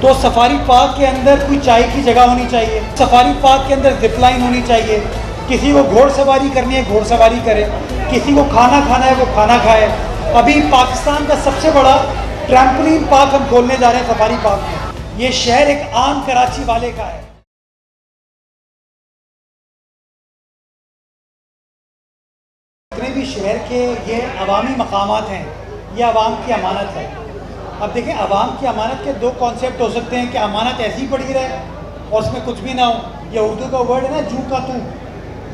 تو safari park کے اندر کوئی چائے کی جگہ ہونی چاہیے، سفاری پارک کے اندر زپ لائن ہونی چاہیے، کسی کو گھوڑ سواری کرنی ہے گھوڑ سواری کرے، کسی کو کھانا کھانا ہے وہ کھانا کھائے۔ ابھی پاکستان کا سب سے بڑا ٹریمپولین پارک ہم کھولنے جا رہے ہیں سفاری پارک میں۔ یہ شہر ایک عام کراچی والے کا ہے۔ جتنے بھی شہر کے یہ عوامی مقامات ہیں، یہ عوام کی امانت ہے۔ اب دیکھیں، عوام کی امانت کے دو کانسیپٹ ہو سکتے ہیں کہ امانت ایسی پڑی رہے اور اس میں کچھ بھی نہ ہو، یہ اردو کا ورڈ ہے نا جو کا تو،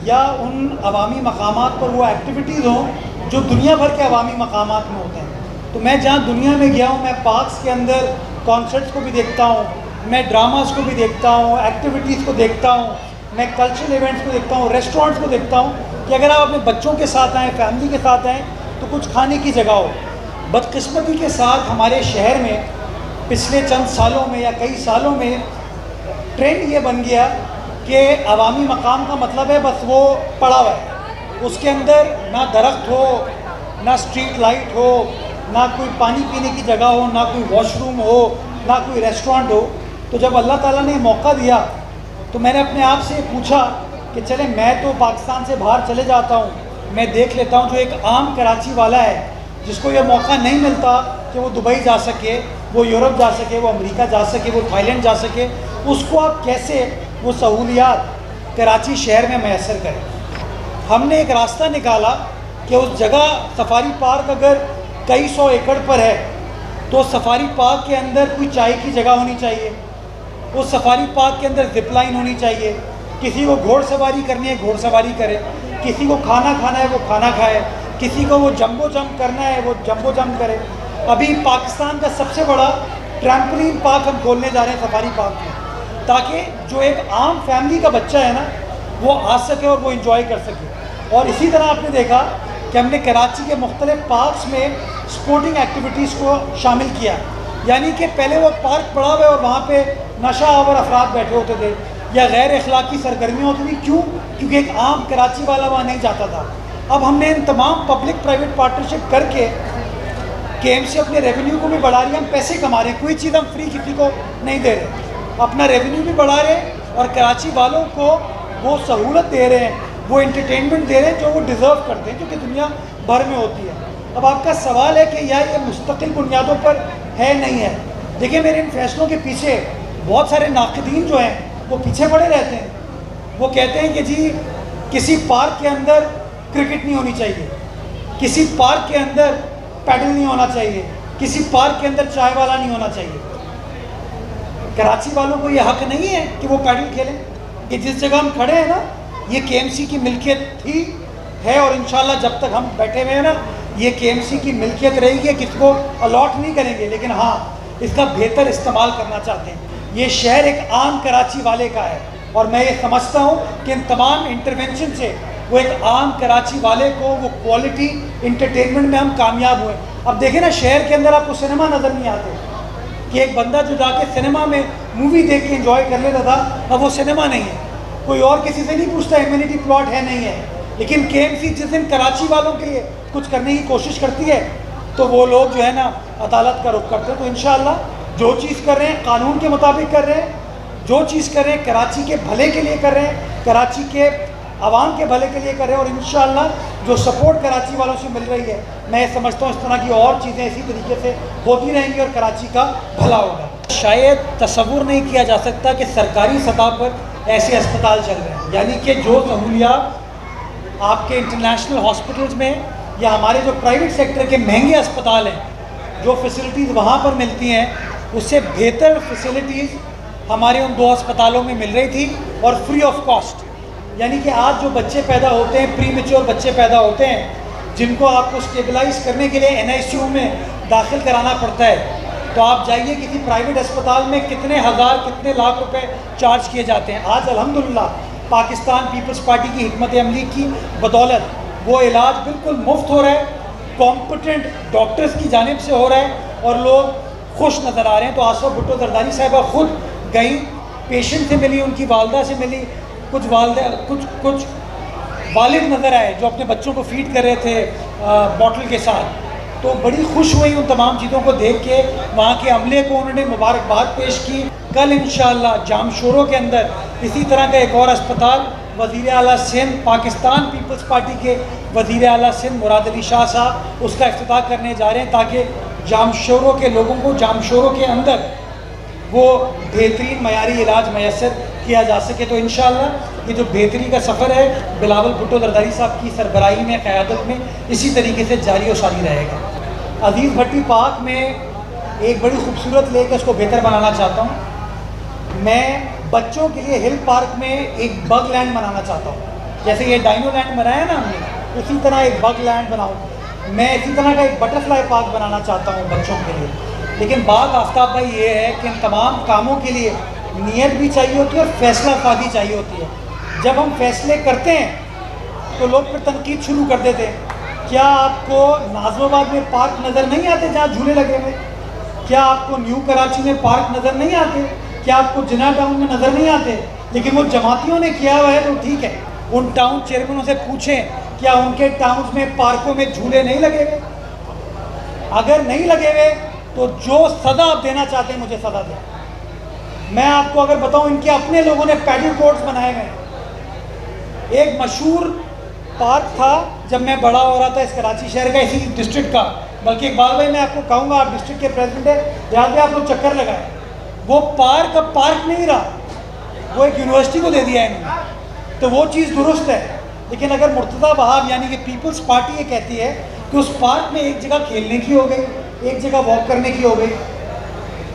یا ان عوامی مقامات پر وہ ایکٹیویٹیز ہوں جو دنیا بھر کے عوامی مقامات میں ہوتے ہیں۔ تو میں جہاں دنیا میں گیا ہوں، میں پارکس کے اندر کانسرٹس کو بھی دیکھتا ہوں، میں ڈراماز کو بھی دیکھتا ہوں، ایکٹیویٹیز کو دیکھتا ہوں، میں کلچرل ایونٹس کو دیکھتا ہوں، ریسٹورینٹس کو دیکھتا ہوں کہ اگر آپ اپنے بچوں کے ساتھ آئیں، فیملی کے ساتھ آئیں تو کچھ کھانے کی جگہ ہو۔ بدقسمتی کے ساتھ ہمارے شہر میں پچھلے چند سالوں میں یا کئی سالوں میں ٹرینڈ یہ بن گیا کہ عوامی مقام کا مطلب ہے بس وہ پڑا ہوا ہے، اس کے اندر نہ درخت ہو، نہ اسٹریٹ لائٹ ہو، نہ کوئی پانی پینے کی جگہ ہو، نہ کوئی واش روم ہو، نہ کوئی ریسٹورینٹ ہو۔ تو جب اللہ تعالیٰ نے موقع دیا تو میں نے اپنے آپ سے پوچھا کہ چلے میں تو پاکستان سے باہر چلے جاتا ہوں، میں دیکھ لیتا ہوں جو ایک عام کراچی والا ہے جس کو یہ موقع نہیں ملتا کہ وہ دبئی جا سکے، وہ یورپ جا سکے، وہ امریکہ جا سکے، وہ تھائی لینڈ جا سکے، اس کو آپ کیسے وہ سہولیات کراچی شہر میں میسر کریں۔ ہم نے ایک راستہ نکالا کہ اس جگہ سفاری پارک اگر کئی سو ایکڑ پر ہے تو سفاری پارک کے اندر کوئی چائے کی جگہ ہونی چاہیے، اس سفاری پارک کے اندر زپ لائن ہونی چاہیے، کسی کو گھوڑ سواری کرنی ہے گھوڑ سواری کرے، کسی کو کھانا کھانا ہے وہ کھانا کھائے، کسی کو وہ جمبو جمپ کرنا ہے وہ جمبو جمپ کرے۔ ابھی پاکستان کا سب سے بڑا ٹریمپولین پارک ہم کھولنے جا رہے ہیں سفاری پارک میں، تاکہ جو ایک عام فیملی کا بچہ ہے نا وہ آ سکے اور وہ انجوائے کر سکے۔ اور اسی طرح آپ نے دیکھا کہ ہم نے کراچی کے مختلف پارکس میں سپورٹنگ ایکٹیویٹیز کو شامل کیا، یعنی کہ پہلے وہ پارک پڑا ہوا ہے اور وہاں پہ نشہ آور افراد بیٹھے ہوتے تھے یا غیر اخلاقی سرگرمیاں ہوتی تھیں۔ کیوں؟ کیونکہ ایک عام کراچی والا وہاں نہیں جاتا تھا۔ اب ہم نے ان تمام پبلک پرائیویٹ پارٹنرشپ کر کے کہ ایم سی اپنے ریونیو کو بھی بڑھا رہی ہے، ہم پیسے کما رہے ہیں، کوئی چیز ہم فری کسی کو نہیں دے رہے، اپنا ریونیو بھی بڑھا رہے ہیں اور کراچی والوں کو وہ سہولت دے رہے ہیں، وہ انٹرٹینمنٹ دے رہے ہیں جو وہ ڈیزرو کرتے ہیں، جو کہ دنیا بھر میں ہوتی ہے۔ اب آپ کا سوال ہے کہ یہ مستقل بنیادوں پر ہے نہیں ہے۔ دیکھیں، میرے ان فیصلوں کے پیچھے بہت سارے ناقدین جو ہیں وہ پیچھے پڑے رہتے ہیں، وہ کہتے ہیں کہ جی کسی پارک کے اندر کرکٹ نہیں ہونی چاہیے، کسی پارک کے اندر پیڈل نہیں ہونا چاہیے، کسی پارک کے اندر چائے والا نہیں ہونا چاہیے۔ کراچی والوں کو یہ حق نہیں ہے کہ وہ پیڈل کھیلیں؟ کہ جس جگہ ہم کھڑے ہیں نا یہ کے ایم سی کی ملکیت تھی، ہے، اور انشاءاللہ جب تک ہم بیٹھے ہوئے ہیں نا یہ کے ایم سی کی ملکیت رہے گی، کسی کو الاٹ نہیں کریں گے، لیکن ہاں اس کا بہتر استعمال کرنا چاہتے ہیں۔ یہ شہر ایک عام کراچی والے کا ہے اور میں یہ سمجھتا ہوں کہ ان تمام انٹرونشن سے وہ ایک عام کراچی والے کو وہ کوالٹی انٹرٹینمنٹ میں ہم کامیاب ہوئے۔ اب دیکھیں نا، شہر کے اندر آپ کو سنیما نظر نہیں آتے کہ ایک بندہ جو جا کے سنیما میں مووی دیکھ کے انجوائے کر لیتا تھا، اب وہ سنیما نہیں ہے، کوئی اور کسی سے نہیں پوچھتا ایمینٹی پلاٹ ہے نہیں ہے۔ لیکن کے ایم سی جس دن کراچی والوں کے لیے کچھ کرنے کی کوشش کرتی ہے تو وہ لوگ جو ہے نا عدالت کا رخ کرتے ہیں۔ تو انشاءاللہ جو چیز کر رہے ہیں قانون کے مطابق کر رہے ہیں، جو چیز کر رہے ہیں کراچی کے بھلے کے لیے کر رہے ہیں، کراچی کے عوام کے بھلے کے لیے کر رہے ہیں، اور انشاءاللہ جو سپورٹ کراچی والوں سے مل رہی ہے میں سمجھتا ہوں اس طرح کی اور چیزیں اسی طریقے سے ہوتی رہیں گی اور کراچی کا بھلا ہوگا۔ شاید تصور نہیں کیا جا سکتا کہ سرکاری سطح پر ایسے اسپتال چل رہے ہیں، یعنی کہ جو سہولیات آپ کے انٹرنیشنل ہاسپٹلز میں یا ہمارے جو پرائیویٹ سیکٹر کے مہنگے اسپتال ہیں، جو فیسلٹیز وہاں پر ملتی ہیں اس سے بہتر فیسلٹیز ہمارے ان دو اسپتالوں میں مل رہی تھی اور فری آف کاسٹ۔ یعنی کہ آج جو بچے پیدا ہوتے ہیں، پری میچور بچے پیدا ہوتے ہیں جن کو آپ کو اسٹیبلائز کرنے کے لیے این آئی سی یو میں داخل کرانا پڑتا ہے، تو آپ جائیے کسی پرائیویٹ اسپتال میں کتنے ہزار کتنے لاکھ روپے چارج کیے جاتے ہیں۔ آج الحمدللہ پاکستان پیپلز پارٹی کی حکمت عملی کی بدولت وہ علاج بالکل مفت ہو رہا ہے، کمپٹنٹ ڈاکٹرز کی جانب سے ہو رہا ہے اور لوگ خوش نظر آ رہے ہیں۔ تو آصفہ بھٹو زرداری صاحبہ خود گئی، پیشنٹ سے ملی، ان کی والدہ سے ملی، کچھ والد نظر آئے جو اپنے بچوں کو فیڈ کر رہے تھے باٹل کے ساتھ، تو بڑی خوش ہوئی ان تمام چیزوں کو دیکھ کے، وہاں کے عملے کو انہوں نے مبارکباد پیش کی۔ کل انشاءاللہ جامشورو کے اندر اسی طرح کا ایک اور اسپتال وزیر اعلیٰ سندھ، پاکستان پیپلز پارٹی کے وزیر اعلیٰ سندھ مراد علی شاہ صاحب اس کا افتتاح کرنے جا رہے ہیں، تاکہ جامشورو کے لوگوں کو جامشورو کے اندر وہ بہترین معیاری علاج میسر کیا جا سکے۔ تو انشاءاللہ یہ جو بہتری کا سفر ہے بلاول بھٹو زرداری صاحب کی سربراہی میں، قیادت میں اسی طریقے سے جاری و ساری رہے گا۔ عزیز بھٹی پارک میں ایک بڑی خوبصورت لے کے اس کو بہتر بنانا چاہتا ہوں۔ میں بچوں کے لیے ہل پارک میں ایک بگ لینڈ بنانا چاہتا ہوں، جیسے یہ ڈائنو لینڈ بنایا نا ہم نے، اسی طرح ایک بگ لینڈ بناؤں۔ میں اسی طرح کا ایک بٹر فلائی پارک بنانا چاہتا ہوں بچوں کے لیے۔ لیکن بات آفتاب بھائی یہ ہے کہ ان تمام کاموں کے لیے نیت بھی چاہیے ہوتی ہے اور فیصلہ سازی چاہیے ہوتی ہے۔ جب ہم فیصلے کرتے ہیں تو لوگ پھر تنقید شروع کر دیتے ہیں۔ کیا آپ کو ناظم آباد میں پارک نظر نہیں آتے جہاں جھولے لگے ہوئے؟ کیا آپ کو نیو کراچی میں پارک نظر نہیں آتے؟ کیا آپ کو جناح ٹاؤن میں نظر نہیں آتے؟ لیکن وہ جماعتیوں نے کیا ہوا ہے تو ٹھیک ہے، ان ٹاؤن چیئرمینوں سے پوچھیں کیا ان کے ٹاؤنز میں پارکوں میں جھولے نہیں لگے ہوئے؟ اگر نہیں لگے ہوئے تو جو سزا آپ دینا چاہتے ہیں مجھے سزا دیں۔ میں آپ کو اگر بتاؤں ان کے اپنے لوگوں نے پیڈل کورٹس بنائے ہوئے ہیں۔ ایک مشہور پارک تھا جب میں بڑا ہو رہا تھا اس کراچی شہر کا، اسی ڈسٹرکٹ کا، بلکہ اقبال بھائی میں آپ کو کہوں گا آپ ڈسٹرکٹ کے پریزیڈنٹ ہیں، یہاں پہ آپ لوگ چکر لگائیں۔ وہ پارک اب پارک نہیں رہا، وہ ایک یونیورسٹی کو دے دیا ہے انہوں نے، تو وہ چیز درست ہے۔ لیکن اگر مرتضیٰ وہاب یعنی کہ پیپلز پارٹی یہ کہتی ہے کہ اس پارک میں ایک جگہ کھیلنے کی ہو گئی، ایک جگہ واک کرنے کی ہو گئی،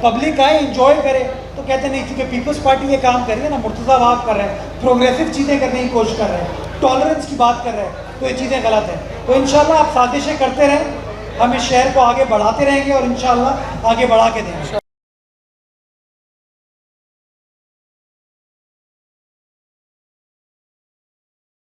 پبلک آئے انجوائے کرے، تو کہتے نہیں چونکہ پیپلز پارٹی یہ کام کر رہی ہے نا، مرتضیٰ وہاب کر رہے ہیں، پروگریسو چیزیں کرنے کی کوشش کر رہے ہیں، ٹالرنس کی بات کر رہے ہیں، تو یہ چیزیں غلط ہیں۔ تو انشاءاللہ آپ سازشیں کرتے رہیں، ہم اس شہر کو آگے بڑھاتے رہیں گے اور انشاءاللہ آگے بڑھا کے دیں گے۔